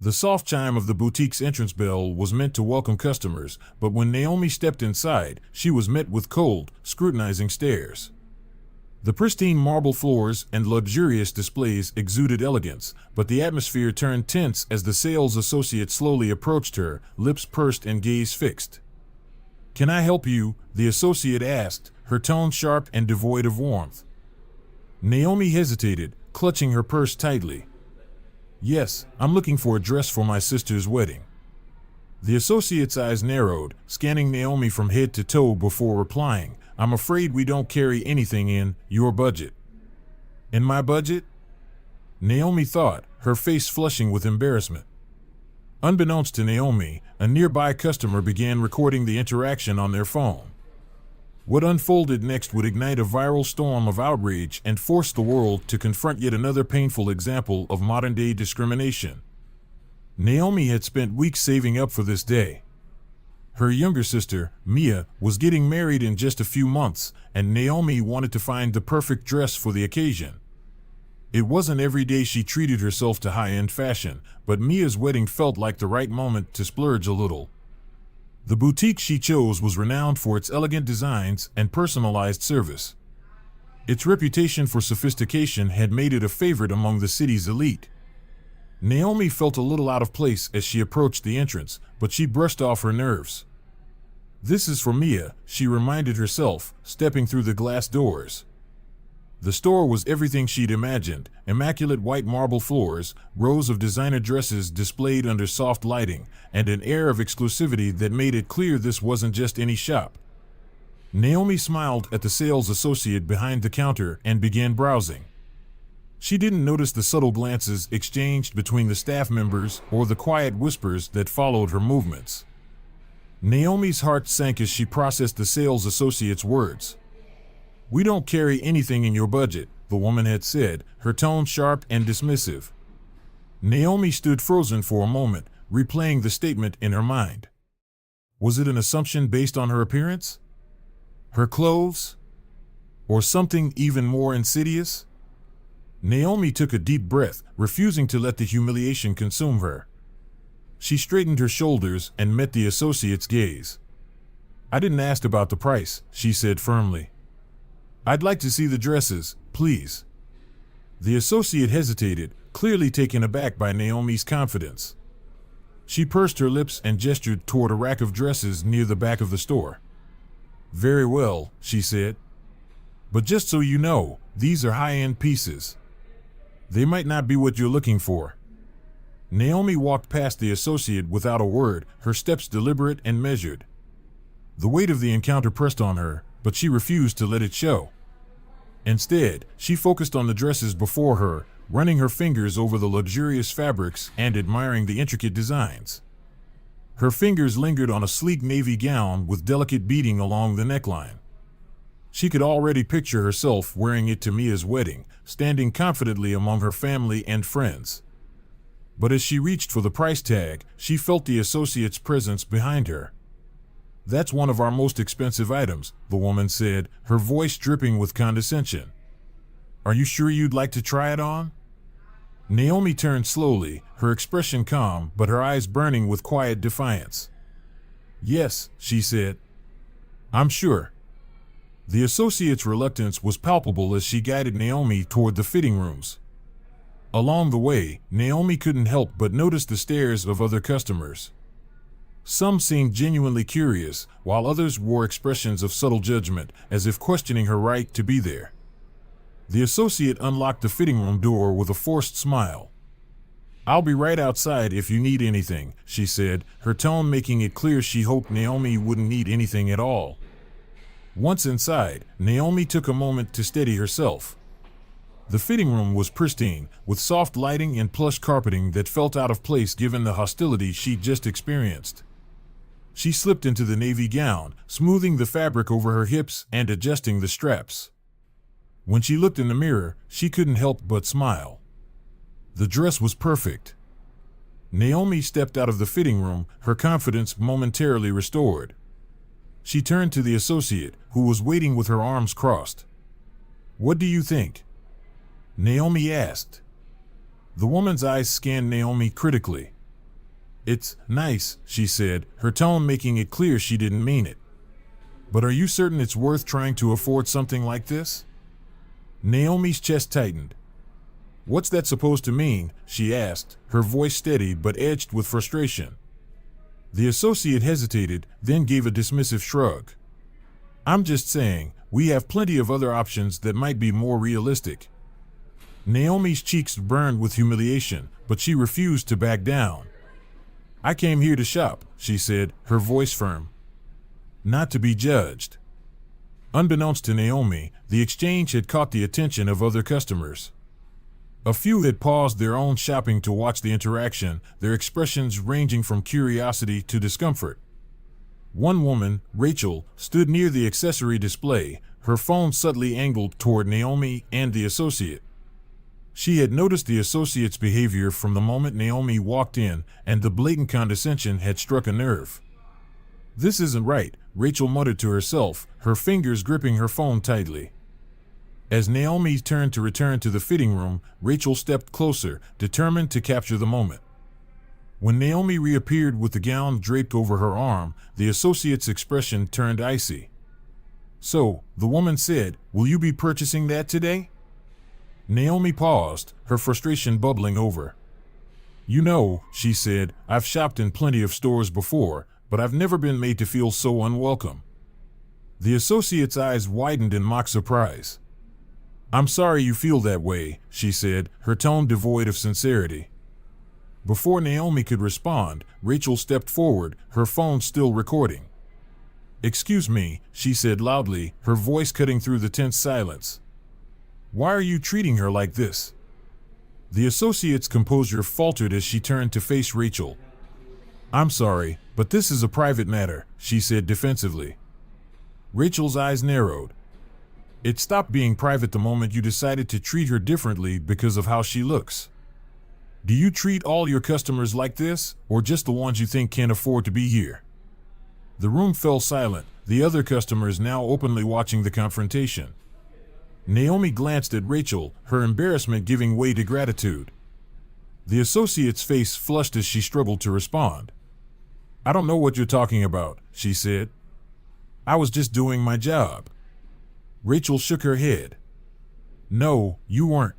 The soft chime of the boutique's entrance bell was meant to welcome customers, but when Naomi stepped inside, she was met with cold, scrutinizing stares. The pristine marble floors and luxurious displays exuded elegance, but the atmosphere turned tense as the sales associate slowly approached her, lips pursed and gaze fixed. "Can I help you?" the associate asked, her tone sharp and devoid of warmth. Naomi hesitated, clutching her purse tightly. "Yes, I'm looking for a dress for my sister's wedding." The associate's eyes narrowed, scanning Naomi from head to toe before replying, "I'm afraid we don't carry anything in your budget." "In my budget?" Naomi thought, her face flushing with embarrassment. Unbeknownst to Naomi, a nearby customer began recording the interaction on their phone. What unfolded next would ignite a viral storm of outrage and force the world to confront yet another painful example of modern-day discrimination. Naomi had spent weeks saving up for this day. Her younger sister, Mia, was getting married in just a few months, and Naomi wanted to find the perfect dress for the occasion. It wasn't every day she treated herself to high-end fashion, but Mia's wedding felt like the right moment to splurge a little. The boutique she chose was renowned for its elegant designs and personalized service. Its reputation for sophistication had made it a favorite among the city's elite. Naomi felt a little out of place as she approached the entrance, but she brushed off her nerves. "This is for Mia," she reminded herself, stepping through the glass doors. The store was everything she'd imagined: immaculate white marble floors, rows of designer dresses displayed under soft lighting, and an air of exclusivity that made it clear this wasn't just any shop. Naomi smiled at the sales associate behind the counter and began browsing. She didn't notice the subtle glances exchanged between the staff members or the quiet whispers that followed her movements. Naomi's heart sank as she processed the sales associate's words. "We don't carry anything in your budget," the woman had said, her tone sharp and dismissive. Naomi stood frozen for a moment, replaying the statement in her mind. Was it an assumption based on her appearance? Her clothes? Or something even more insidious? Naomi took a deep breath, refusing to let the humiliation consume her. She straightened her shoulders and met the associate's gaze. "I didn't ask about the price," she said firmly. "I'd like to see the dresses, please." The associate hesitated, clearly taken aback by Naomi's confidence. She pursed her lips and gestured toward a rack of dresses near the back of the store. "Very well," she said. "But just so you know, these are high-end pieces. They might not be what you're looking for." Naomi walked past the associate without a word, her steps deliberate and measured. The weight of the encounter pressed on her, but she refused to let it show. Instead, she focused on the dresses before her, running her fingers over the luxurious fabrics and admiring the intricate designs. Her fingers lingered on a sleek navy gown with delicate beading along the neckline. She could already picture herself wearing it to Mia's wedding, standing confidently among her family and friends. But as she reached for the price tag, she felt the associate's presence behind her. "That's one of our most expensive items," the woman said, her voice dripping with condescension. "Are you sure you'd like to try it on?" Naomi turned slowly, her expression calm but her eyes burning with quiet defiance. "Yes," she said. "I'm sure." The associate's reluctance was palpable as she guided Naomi toward the fitting rooms. Along the way, Naomi couldn't help but notice the stares of other customers. Some seemed genuinely curious, while others wore expressions of subtle judgment, as if questioning her right to be there. The associate unlocked the fitting room door with a forced smile. "I'll be right outside if you need anything," she said, her tone making it clear she hoped Naomi wouldn't need anything at all. Once inside, Naomi took a moment to steady herself. The fitting room was pristine, with soft lighting and plush carpeting that felt out of place given the hostility she'd just experienced. She slipped into the navy gown, smoothing the fabric over her hips and adjusting the straps. When she looked in the mirror, she couldn't help but smile. The dress was perfect. Naomi stepped out of the fitting room, her confidence momentarily restored. She turned to the associate, who was waiting with her arms crossed. "What do you think?" Naomi asked. The woman's eyes scanned Naomi critically. It's nice, she said, her tone making it clear she didn't mean it. But are you certain it's worth trying to afford something like this? Naomi's chest tightened. What's that supposed to mean? She asked, her voice steady but edged with frustration. The associate hesitated, then gave a dismissive shrug. I'm just saying, we have plenty of other options that might be more realistic. Naomi's cheeks burned with humiliation, but she refused to back down. I came here to shop, she said, her voice firm. Not to be judged. Unbeknownst to Naomi, the exchange had caught the attention of other customers. A few had paused their own shopping to watch the interaction, their expressions ranging from curiosity to discomfort. One woman, Rachel, stood near the accessory display, her phone subtly angled toward Naomi and the associate. She had noticed the associate's behavior from the moment Naomi walked in, and the blatant condescension had struck a nerve. This isn't right, Rachel muttered to herself, her fingers gripping her phone tightly. As Naomi turned to return to the fitting room, Rachel stepped closer, determined to capture the moment. When Naomi reappeared with the gown draped over her arm, the associate's expression turned icy. So, the woman said, will you be purchasing that today? Naomi paused, her frustration bubbling over. You know, she said, I've shopped in plenty of stores before, but I've never been made to feel so unwelcome. The associate's eyes widened in mock surprise. I'm sorry you feel that way, she said, her tone devoid of sincerity. Before Naomi could respond, Rachel stepped forward, her phone still recording. Excuse me, she said loudly, her voice cutting through the tense silence. Why are you treating her like this? The associate's composure faltered as she turned to face Rachel. I'm sorry, but this is a private matter, she said defensively. Rachel's eyes narrowed. It stopped being private the moment you decided to treat her differently because of how she looks. Do you treat all your customers like this, or just the ones you think can't afford to be here? The room fell silent, the other customers now openly watching the confrontation. Naomi glanced at Rachel, her embarrassment giving way to gratitude. The associate's face flushed as she struggled to respond. I don't know what you're talking about, she said. I was just doing my job. Rachel shook her head. No, you weren't.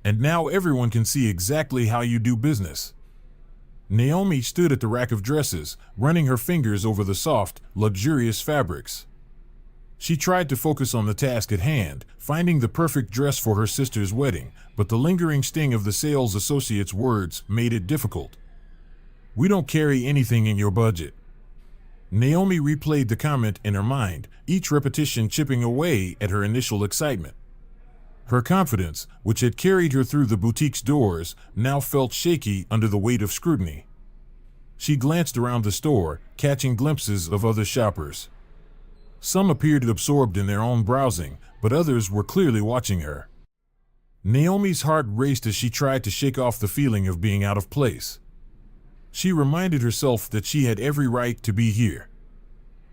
And now everyone can see exactly how you do business. Naomi stood at the rack of dresses, running her fingers over the soft, luxurious fabrics. She tried to focus on the task at hand, finding the perfect dress for her sister's wedding, but the lingering sting of the sales associate's words made it difficult. We don't carry anything in your budget. Naomi replayed the comment in her mind, each repetition chipping away at her initial excitement. Her confidence, which had carried her through the boutique's doors, now felt shaky under the weight of scrutiny. She glanced around the store, catching glimpses of other shoppers. Some appeared absorbed in their own browsing, but others were clearly watching her. Naomi's heart raced as she tried to shake off the feeling of being out of place. She reminded herself that she had every right to be here.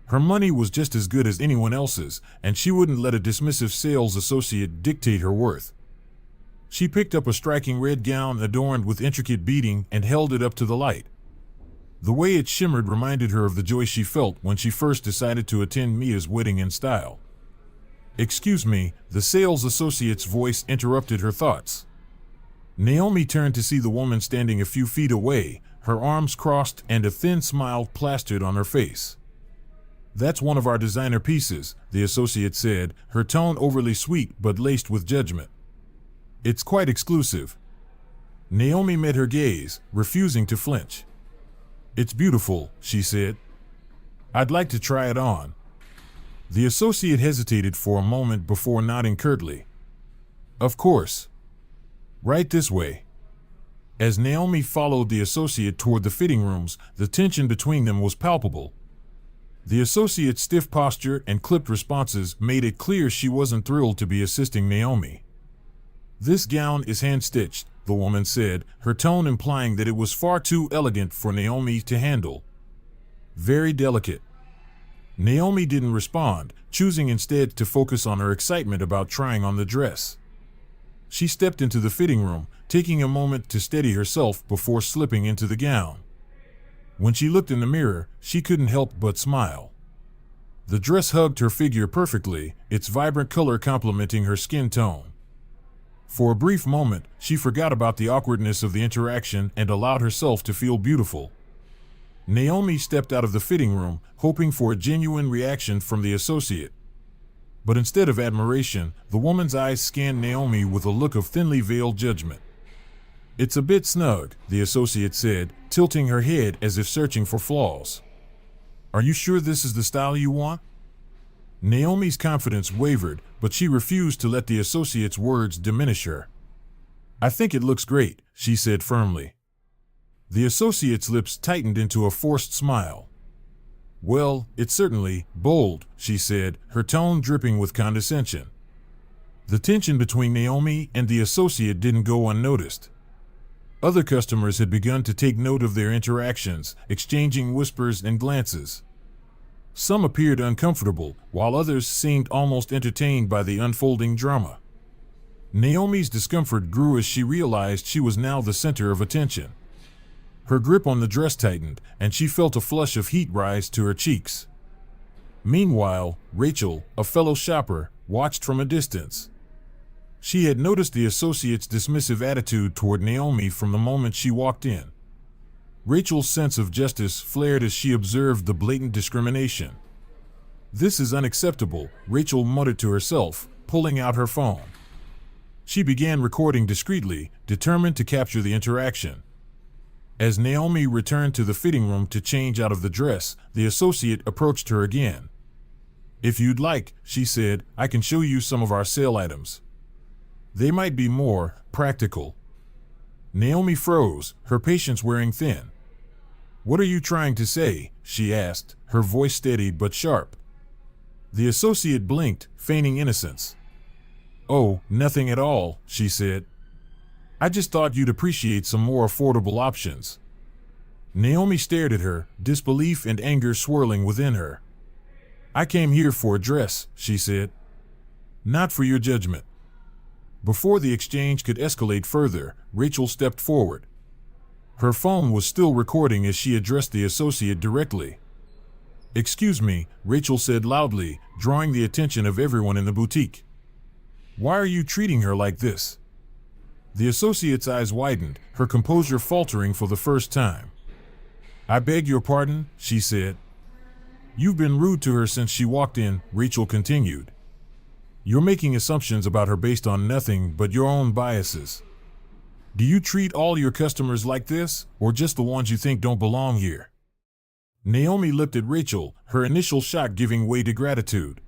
Her money was just as good as anyone else's, and she wouldn't let a dismissive sales associate dictate her worth. She picked up a striking red gown adorned with intricate beading and held it up to the light. The way it shimmered reminded her of the joy she felt when she first decided to attend Mia's wedding in style. Excuse me, the sales associate's voice interrupted her thoughts. Naomi turned to see the woman standing a few feet away, her arms crossed and a thin smile plastered on her face. That's one of our designer pieces, the associate said, her tone overly sweet but laced with judgment. It's quite exclusive. Naomi met her gaze, refusing to flinch. It's beautiful, she said. I'd like to try it on. The associate hesitated for a moment before nodding curtly. Of course. Right this way. As Naomi followed the associate toward the fitting rooms, the tension between them was palpable. The associate's stiff posture and clipped responses made it clear she wasn't thrilled to be assisting Naomi. This gown is hand-stitched, the woman said, her tone implying that it was far too elegant for Naomi to handle. Very delicate. Naomi didn't respond, choosing instead to focus on her excitement about trying on the dress. She stepped into the fitting room, taking a moment to steady herself before slipping into the gown. When she looked in the mirror, she couldn't help but smile. The dress hugged her figure perfectly, its vibrant color complementing her skin tone. For a brief moment, she forgot about the awkwardness of the interaction and allowed herself to feel beautiful. Naomi stepped out of the fitting room, hoping for a genuine reaction from the associate. But instead of admiration, the woman's eyes scanned Naomi with a look of thinly veiled judgment. "It's a bit snug," the associate said, tilting her head as if searching for flaws. "Are you sure this is the style you want?" Naomi's confidence wavered, but she refused to let the associate's words diminish her. "I think it looks great," she said firmly. The associate's lips tightened into a forced smile. "Well, it's certainly bold," she said, her tone dripping with condescension. The tension between Naomi and the associate didn't go unnoticed. Other customers had begun to take note of their interactions, exchanging whispers and glances. Some appeared uncomfortable, while others seemed almost entertained by the unfolding drama. Naomi's discomfort grew as she realized she was now the center of attention. Her grip on the dress tightened, and she felt a flush of heat rise to her cheeks. Meanwhile, Rachel, a fellow shopper, watched from a distance. She had noticed the associate's dismissive attitude toward Naomi from the moment she walked in. Rachel's sense of justice flared as she observed the blatant discrimination. "This is unacceptable," Rachel muttered to herself, pulling out her phone. She began recording discreetly, determined to capture the interaction. As Naomi returned to the fitting room to change out of the dress, the associate approached her again. "If you'd like," she said, "I can show you some of our sale items. They might be more practical." Naomi froze, her patience wearing thin. "What are you trying to say?" she asked, her voice steady but sharp. The associate blinked, feigning innocence. "Oh, nothing at all," she said. "I just thought you'd appreciate some more affordable options." Naomi stared at her, disbelief and anger swirling within her. "I came here for a dress," she said. "Not for your judgment." Before the exchange could escalate further, Rachel stepped forward. Her phone was still recording as she addressed the associate directly. "Excuse me," Rachel said loudly, drawing the attention of everyone in the boutique. "Why are you treating her like this?" The associate's eyes widened, her composure faltering for the first time. "I beg your pardon," she said. "You've been rude to her since she walked in," Rachel continued. "You're making assumptions about her based on nothing but your own biases. Do you treat all your customers like this, or just the ones you think don't belong here?" Naomi looked at Rachel, her initial shock giving way to gratitude.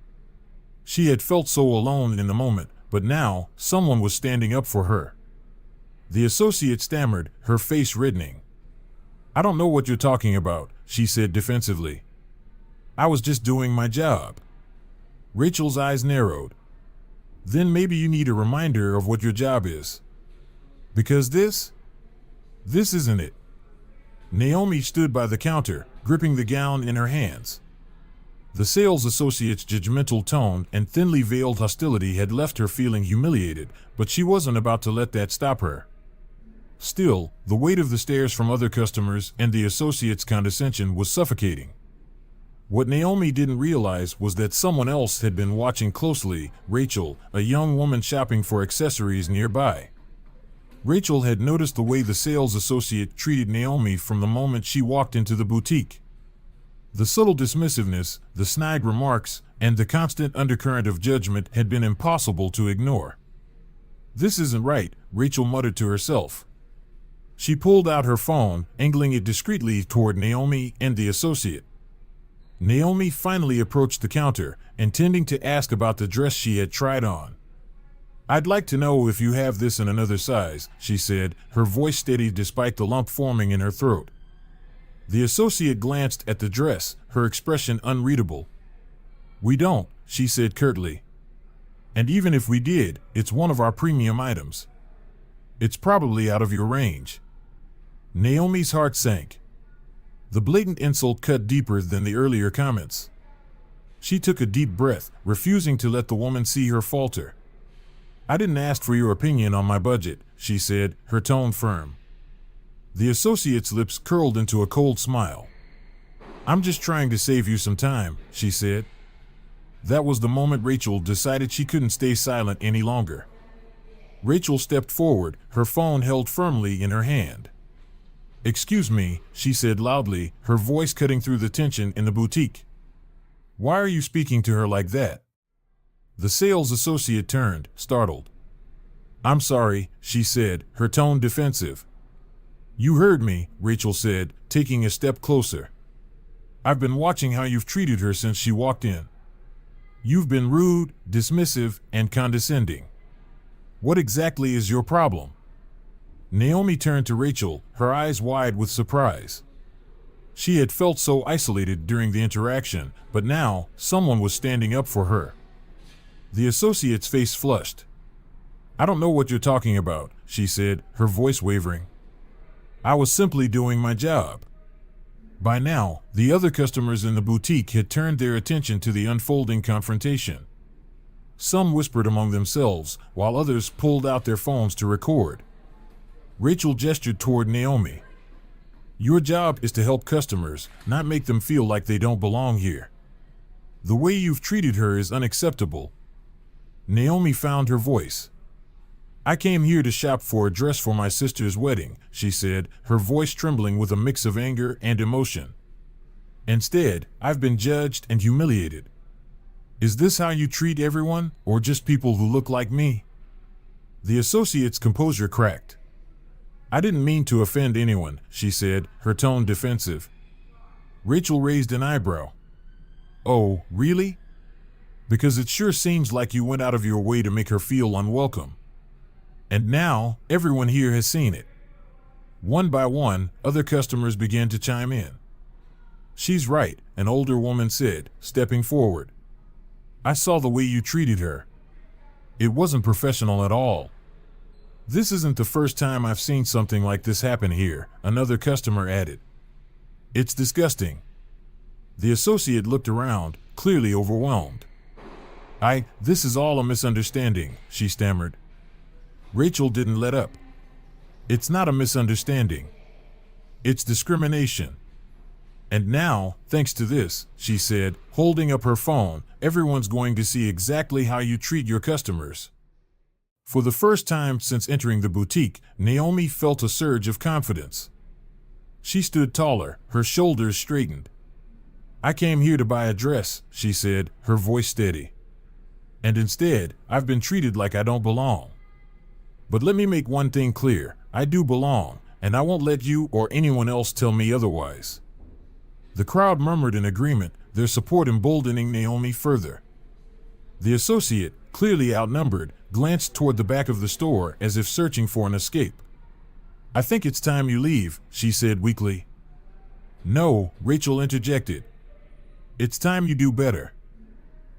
She had felt so alone in the moment, but now, someone was standing up for her. The associate stammered, her face reddening. "I don't know what you're talking about," she said defensively. "I was just doing my job." Rachel's eyes narrowed. "Then maybe you need a reminder of what your job is. Because this isn't it." Naomi stood by the counter, gripping the gown in her hands. The sales associate's judgmental tone and thinly veiled hostility had left her feeling humiliated, but she wasn't about to let that stop her. Still, the weight of the stares from other customers and the associate's condescension was suffocating. What Naomi didn't realize was that someone else had been watching closely, Rachel, a young woman shopping for accessories nearby. Rachel had noticed the way the sales associate treated Naomi from the moment she walked into the boutique. The subtle dismissiveness, the snide remarks, and the constant undercurrent of judgment had been impossible to ignore. "This isn't right," Rachel muttered to herself. She pulled out her phone, angling it discreetly toward Naomi and the associate. Naomi finally approached the counter, intending to ask about the dress she had tried on. "I'd like to know if you have this in another size," she said, her voice steady despite the lump forming in her throat. The associate glanced at the dress, her expression unreadable. "We don't," she said curtly. "And even if we did, it's one of our premium items. It's probably out of your range." Naomi's heart sank. The blatant insult cut deeper than the earlier comments. She took a deep breath, refusing to let the woman see her falter. "I didn't ask for your opinion on my budget," she said, her tone firm. The associate's lips curled into a cold smile. "I'm just trying to save you some time," she said. That was the moment Rachel decided she couldn't stay silent any longer. Rachel stepped forward, her phone held firmly in her hand. "Excuse me," she said loudly, her voice cutting through the tension in the boutique. "Why are you speaking to her like that?" The sales associate turned, startled. "I'm sorry," she said, her tone defensive. "You heard me," Rachel said, taking a step closer. "I've been watching how you've treated her since she walked in. You've been rude, dismissive, and condescending. What exactly is your problem?" Naomi turned to Rachel, her eyes wide with surprise. She had felt so isolated during the interaction, but now someone was standing up for her. The associate's face flushed. "I don't know what you're talking about," she said, her voice wavering. "I was simply doing my job." By now, the other customers in the boutique had turned their attention to the unfolding confrontation. Some whispered among themselves, while others pulled out their phones to record. Rachel gestured toward Naomi. "Your job is to help customers, not make them feel like they don't belong here. The way you've treated her is unacceptable." Naomi found her voice. "I came here to shop for a dress for my sister's wedding," she said, her voice trembling with a mix of anger and emotion. "Instead, I've been judged and humiliated. Is this how you treat everyone, or just people who look like me?" The associate's composure cracked. "I didn't mean to offend anyone," she said, her tone defensive. Rachel raised an eyebrow. "Oh, really? Because it sure seems like you went out of your way to make her feel unwelcome. And now, everyone here has seen it." One by one, other customers began to chime in. "She's right," an older woman said, stepping forward. "I saw the way you treated her. It wasn't professional at all." "This isn't the first time I've seen something like this happen here," another customer added. "It's disgusting." The associate looked around, clearly overwhelmed. This is all a misunderstanding," she stammered. Rachel didn't let up. "It's not a misunderstanding. It's discrimination. And now, thanks to this," she said, holding up her phone, "everyone's going to see exactly how you treat your customers." For the first time since entering the boutique, Naomi felt a surge of confidence. She stood taller, her shoulders straightened. "I came here to buy a dress," she said, her voice steady. "And instead, I've been treated like I don't belong. But let me make one thing clear, I do belong, and I won't let you or anyone else tell me otherwise." The crowd murmured in agreement, their support emboldening Naomi further. The associate, clearly outnumbered, glanced toward the back of the store as if searching for an escape. "I think it's time you leave," she said weakly. "No," Rachel interjected. "It's time you do better.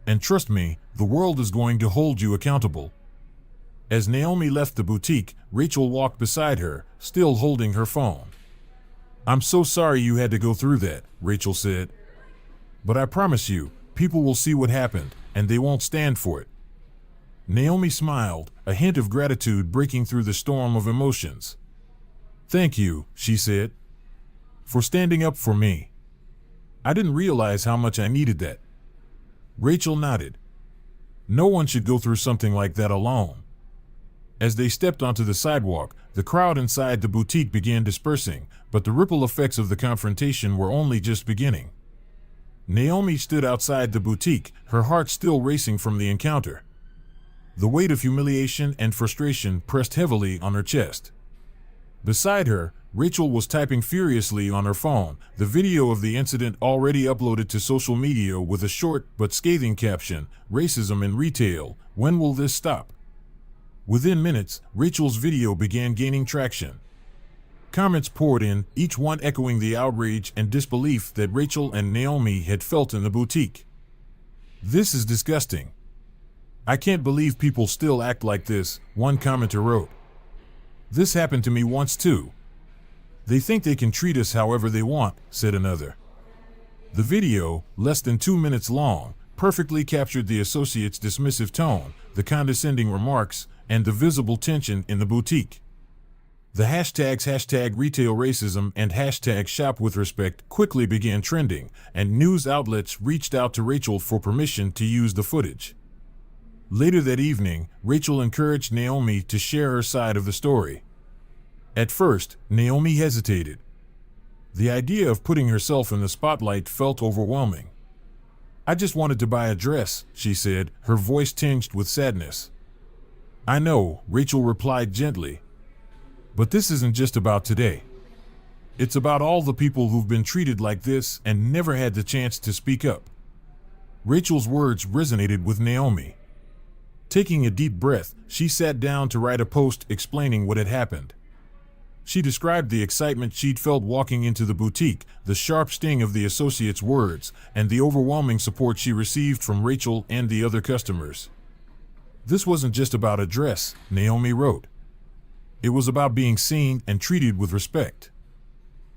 And trust me, the world is going to hold you accountable." As Naomi left the boutique, Rachel walked beside her, still holding her phone. "I'm so sorry you had to go through that," Rachel said. "But I promise you, people will see what happened, and they won't stand for it." Naomi smiled, a hint of gratitude breaking through the storm of emotions. "Thank you," she said, "for standing up for me. I didn't realize how much I needed that." Rachel nodded. No one should go through something like that alone. As they stepped onto the sidewalk, the crowd inside the boutique began dispersing, but the ripple effects of the confrontation were only just beginning. Naomi stood outside the boutique, her heart still racing from the encounter. The weight of humiliation and frustration pressed heavily on her chest. Beside her, Rachel was typing furiously on her phone, the video of the incident already uploaded to social media with a short but scathing caption, "Racism in retail, when will this stop?" Within minutes, Rachel's video began gaining traction. Comments poured in, each one echoing the outrage and disbelief that Rachel and Naomi had felt in the boutique. "This is disgusting. I can't believe people still act like this," one commenter wrote. "This happened to me once too. They think they can treat us however they want," said another. The video, less than 2 minutes long, perfectly captured the associate's dismissive tone, the condescending remarks, and the visible tension in the boutique. The hashtags #retail racism and #shop with respect quickly began trending, and news outlets reached out to Rachel for permission to use the footage. Later that evening, Rachel encouraged Naomi to share her side of the story. At first, Naomi hesitated. The idea of putting herself in the spotlight felt overwhelming. "I just wanted to buy a dress," she said, her voice tinged with sadness. "I know," Rachel replied gently. "But this isn't just about today. It's about all the people who've been treated like this and never had the chance to speak up." Rachel's words resonated with Naomi. Taking a deep breath, she sat down to write a post explaining what had happened. She described the excitement she'd felt walking into the boutique, the sharp sting of the associate's words, and the overwhelming support she received from Rachel and the other customers. "This wasn't just about a dress," Naomi wrote. "It was about being seen and treated with respect.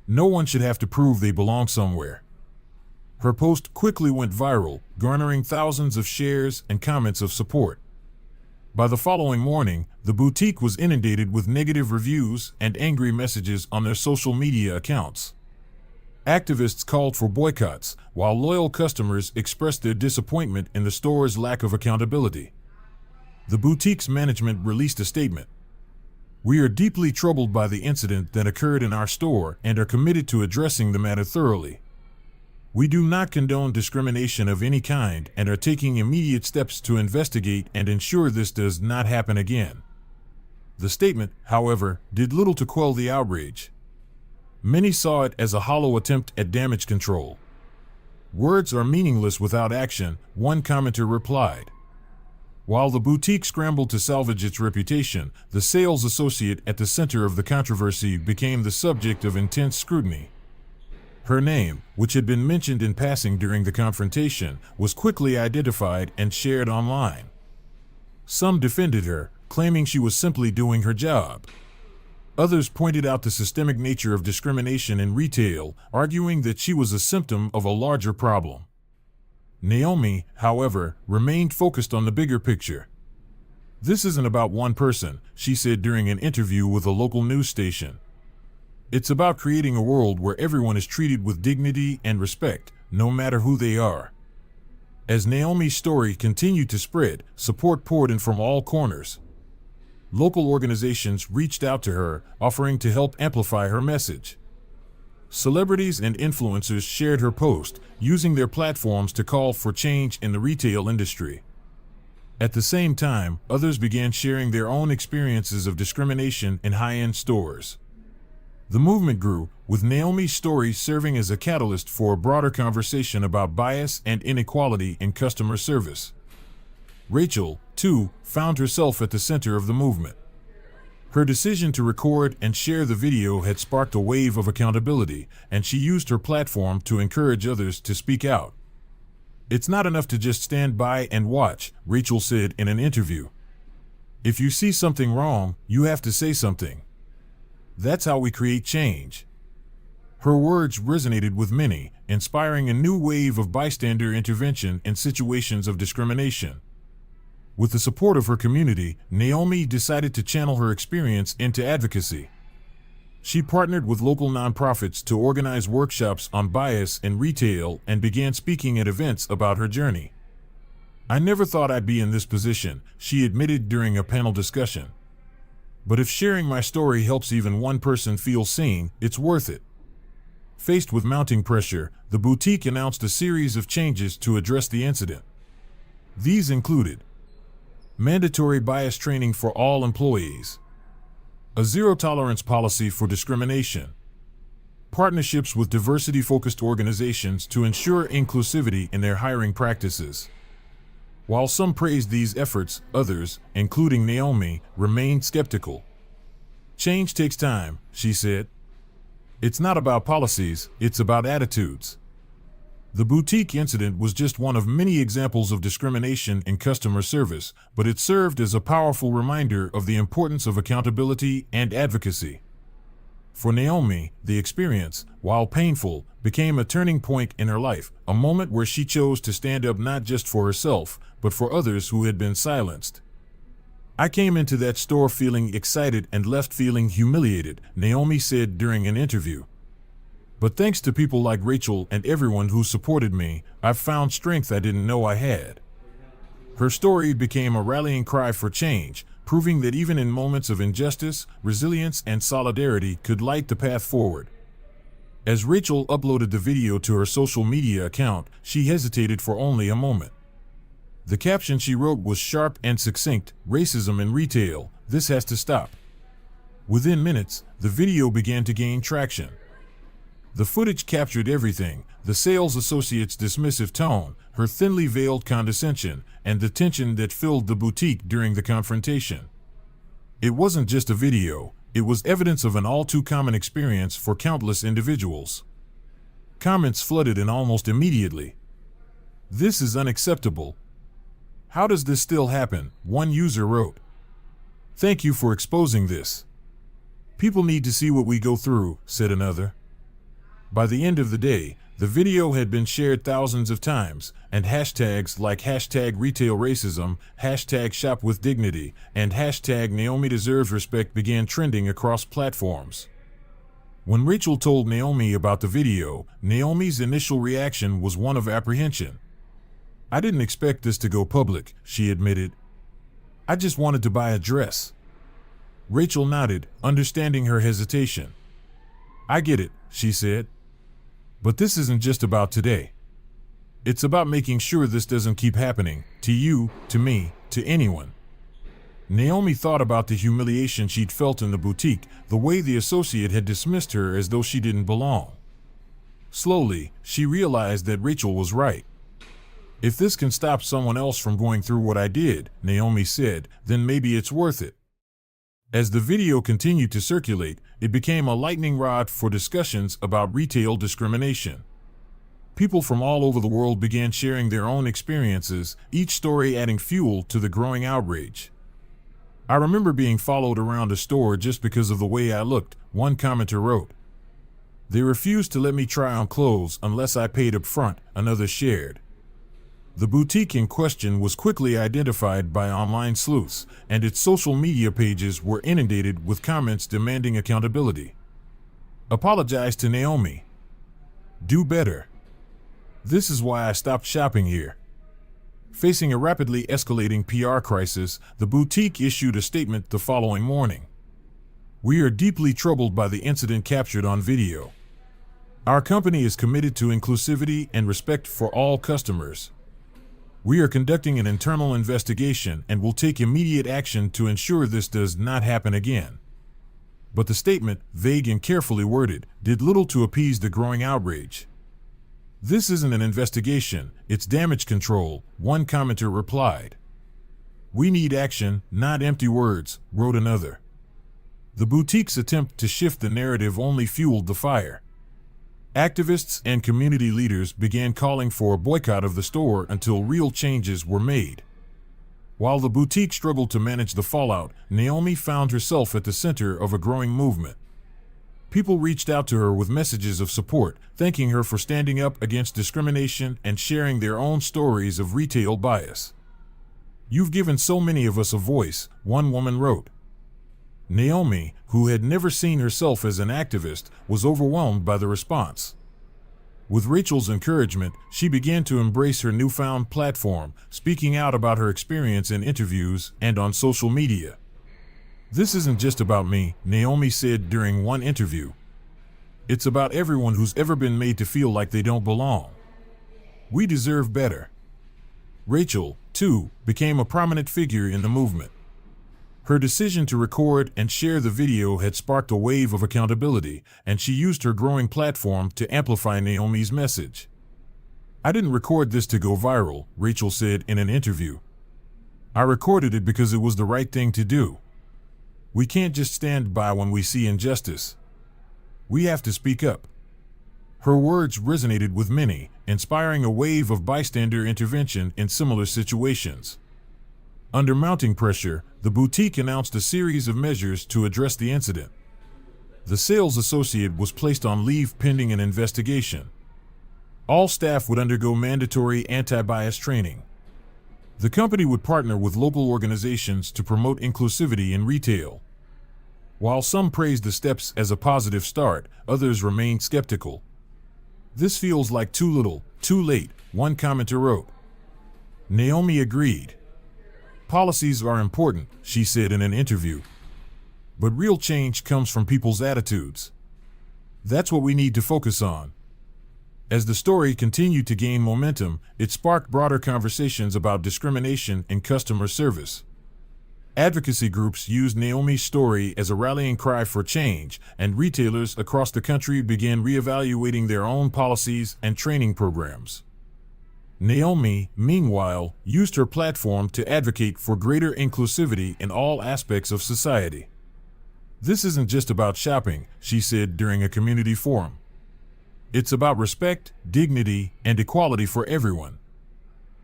No one should have to prove they belong somewhere." Her post quickly went viral, garnering thousands of shares and comments of support. By the following morning, the boutique was inundated with negative reviews and angry messages on their social media accounts. Activists called for boycotts, while loyal customers expressed their disappointment in the store's lack of accountability. The boutique's management released a statement. "We are deeply troubled by the incident that occurred in our store and are committed to addressing the matter thoroughly. We do not condone discrimination of any kind and are taking immediate steps to investigate and ensure this does not happen again." The statement, however, did little to quell the outrage. Many saw it as a hollow attempt at damage control. "Words are meaningless without action," one commenter replied. While the boutique scrambled to salvage its reputation, the sales associate at the center of the controversy became the subject of intense scrutiny. Her name, which had been mentioned in passing during the confrontation, was quickly identified and shared online. Some defended her, claiming she was simply doing her job. Others pointed out the systemic nature of discrimination in retail, arguing that she was a symptom of a larger problem. Naomi, however, remained focused on the bigger picture. "This isn't about one person," she said during an interview with a local news station. "It's about creating a world where everyone is treated with dignity and respect, no matter who they are." As Naomi's story continued to spread, support poured in from all corners. Local organizations reached out to her, offering to help amplify her message. Celebrities and influencers shared her post, using their platforms to call for change in the retail industry. At the same time, others began sharing their own experiences of discrimination in high-end stores. The movement grew, with Naomi's story serving as a catalyst for a broader conversation about bias and inequality in customer service. Rachel, too, found herself at the center of the movement. Her decision to record and share the video had sparked a wave of accountability, and she used her platform to encourage others to speak out. "It's not enough to just stand by and watch," Rachel said in an interview. "If you see something wrong, you have to say something. That's how we create change." Her words resonated with many, inspiring a new wave of bystander intervention in situations of discrimination. With the support of her community, Naomi decided to channel her experience into advocacy. She partnered with local nonprofits to organize workshops on bias in retail and began speaking at events about her journey. "I never thought I'd be in this position," she admitted during a panel discussion. "But if sharing my story helps even one person feel seen, it's worth it." Faced with mounting pressure, the boutique announced a series of changes to address the incident. These included mandatory bias training for all employees, a zero-tolerance policy for discrimination, partnerships with diversity-focused organizations to ensure inclusivity in their hiring practices. While some praised these efforts, others, including Naomi, remained skeptical. "Change takes time," she said. "It's not about policies, it's about attitudes." The boutique incident was just one of many examples of discrimination in customer service, but it served as a powerful reminder of the importance of accountability and advocacy. For Naomi, the experience, while painful, became a turning point in her life, a moment where she chose to stand up not just for herself, but for others who had been silenced. I came into that store feeling excited and left feeling humiliated, Naomi said during an interview. But thanks to people like Rachel and everyone who supported me, I've found strength I didn't know I had. Her story became a rallying cry for change, proving that even in moments of injustice, resilience and solidarity could light the path forward. As Rachel uploaded the video to her social media account, she hesitated for only a moment. The caption she wrote was sharp and succinct: "Racism in retail, this has to stop." Within minutes, the video began to gain traction. The footage captured everything: the sales associate's dismissive tone, her thinly veiled condescension, and the tension that filled the boutique during the confrontation. It wasn't just a video, it was evidence of an all-too-common experience for countless individuals. Comments flooded in almost immediately. "This is unacceptable. How does this still happen?" one user wrote. "Thank you for exposing this. People need to see what we go through," said another. By the end of the day, the video had been shared thousands of times, and hashtags like #RetailRacism, #ShopWithDignity, and #NaomiDeservesRespect began trending across platforms. When Rachel told Naomi about the video, Naomi's initial reaction was one of apprehension. "I didn't expect this to go public," she admitted. "I just wanted to buy a dress." Rachel nodded, understanding her hesitation. "I get it," she said. "But this isn't just about today. It's about making sure this doesn't keep happening, to you, to me, to anyone." Naomi thought about the humiliation she'd felt in the boutique, the way the associate had dismissed her as though she didn't belong. Slowly, she realized that Rachel was right. "If this can stop someone else from going through what I did," Naomi said, "then maybe it's worth it." As the video continued to circulate, it became a lightning rod for discussions about retail discrimination. People from all over the world began sharing their own experiences, each story adding fuel to the growing outrage. "I remember being followed around a store just because of the way I looked," one commenter wrote. "They refused to let me try on clothes unless I paid up front," another shared. The boutique in question was quickly identified by online sleuths, and its social media pages were inundated with comments demanding accountability. "Apologize to Naomi. Do better. This is why I stopped shopping here." Facing a rapidly escalating PR crisis, the boutique issued a statement the following morning. "We are deeply troubled by the incident captured on video. Our company is committed to inclusivity and respect for all customers. We are conducting an internal investigation and will take immediate action to ensure this does not happen again." But the statement, vague and carefully worded, did little to appease the growing outrage. "This isn't an investigation, it's damage control," one commenter replied. "We need action, not empty words," wrote another. The boutique's attempt to shift the narrative only fueled the fire. Activists and community leaders began calling for a boycott of the store until real changes were made. While the boutique struggled to manage the fallout, Naomi found herself at the center of a growing movement. People reached out to her with messages of support, thanking her for standing up against discrimination and sharing their own stories of retail bias. "You've given so many of us a voice," one woman wrote. Naomi, who had never seen herself as an activist, was overwhelmed by the response. With Rachel's encouragement, she began to embrace her newfound platform, speaking out about her experience in interviews and on social media. "This isn't just about me," Naomi said during one interview. "It's about everyone who's ever been made to feel like they don't belong. We deserve better." Rachel, too, became a prominent figure in the movement. Her decision to record and share the video had sparked a wave of accountability, and she used her growing platform to amplify Naomi's message. "I didn't record this to go viral," Rachel said in an interview. "I recorded it because it was the right thing to do. We can't just stand by when we see injustice. We have to speak up." Her words resonated with many, inspiring a wave of bystander intervention in similar situations. Under mounting pressure, the boutique announced a series of measures to address the incident. The sales associate was placed on leave pending an investigation. All staff would undergo mandatory anti-bias training. The company would partner with local organizations to promote inclusivity in retail. While some praised the steps as a positive start, others remained skeptical. "This feels like too little, too late," one commenter wrote. Naomi agreed. "Policies are important," she said in an interview. "But real change comes from people's attitudes. That's what we need to focus on." As the story continued to gain momentum, it sparked broader conversations about discrimination in customer service. Advocacy groups used Naomi's story as a rallying cry for change, and retailers across the country began reevaluating their own policies and training programs. Naomi, meanwhile, used her platform to advocate for greater inclusivity in all aspects of society. "This isn't just about shopping," she said during a community forum. "It's about respect, dignity, and equality for everyone."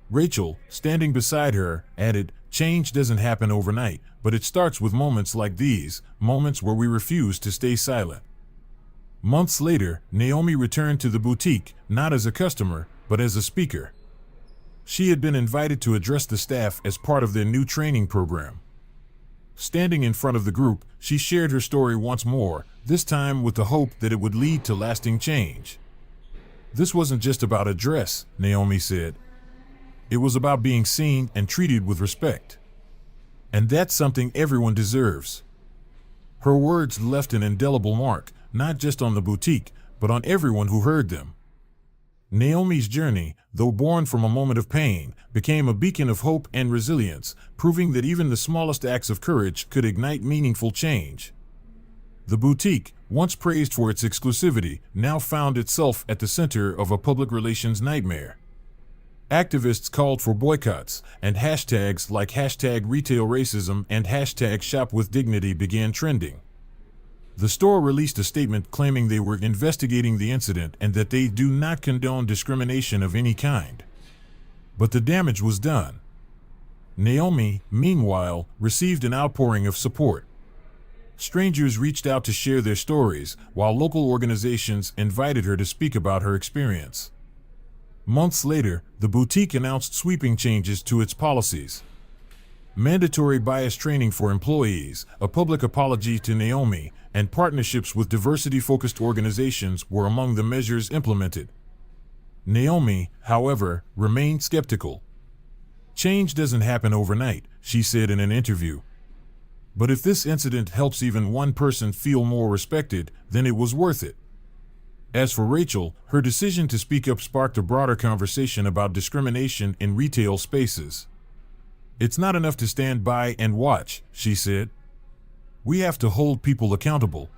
Rachel, standing beside her, added, "Change doesn't happen overnight, but it starts with moments like these, moments where we refuse to stay silent." Months later, Naomi returned to the boutique, not as a customer, but as a speaker. She had been invited to address the staff as part of their new training program. Standing in front of the group, she shared her story once more, this time with the hope that it would lead to lasting change. "This wasn't just about a dress," Naomi said. "It was about being seen and treated with respect. And that's something everyone deserves." Her words left an indelible mark, not just on the boutique, but on everyone who heard them. Naomi's journey, though born from a moment of pain, became a beacon of hope and resilience, proving that even the smallest acts of courage could ignite meaningful change. The boutique, once praised for its exclusivity, now found itself at the center of a public relations nightmare. Activists called for boycotts, and hashtags like #RetailRacism and #ShopWithDignity began trending. The store released a statement claiming they were investigating the incident and that they do not condone discrimination of any kind. But the damage was done. Naomi, meanwhile, received an outpouring of support. Strangers reached out to share their stories, while local organizations invited her to speak about her experience. Months later, the boutique announced sweeping changes to its policies. Mandatory bias training for employees, a public apology to Naomi, and partnerships with diversity-focused organizations were among the measures implemented. Naomi, however, remained skeptical. "Change doesn't happen overnight," she said in an interview. "But if this incident helps even one person feel more respected, then it was worth it." As for Rachel, her decision to speak up sparked a broader conversation about discrimination in retail spaces. "It's not enough to stand by and watch," she said. "We have to hold people accountable."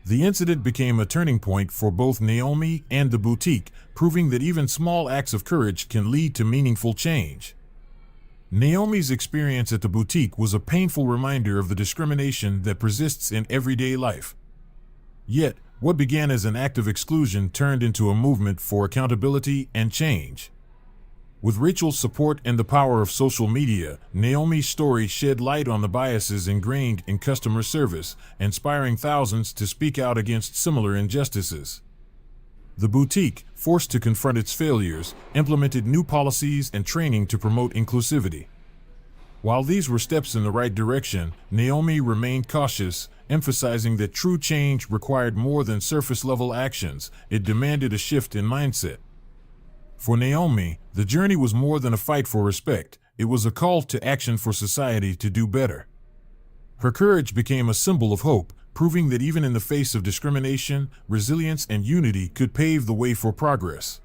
The incident became a turning point for both Naomi and the boutique, proving that even small acts of courage can lead to meaningful change. Naomi's experience at the boutique was a painful reminder of the discrimination that persists in everyday life. Yet, what began as an act of exclusion turned into a movement for accountability and change. With Rachel's support and the power of social media, Naomi's story shed light on the biases ingrained in customer service, inspiring thousands to speak out against similar injustices. The boutique, forced to confront its failures, implemented new policies and training to promote inclusivity. While these were steps in the right direction, Naomi remained cautious, emphasizing that true change required more than surface-level actions. It demanded a shift in mindset. For Naomi, the journey was more than a fight for respect. It was a call to action for society to do better. Her courage became a symbol of hope, proving that even in the face of discrimination, resilience and unity could pave the way for progress.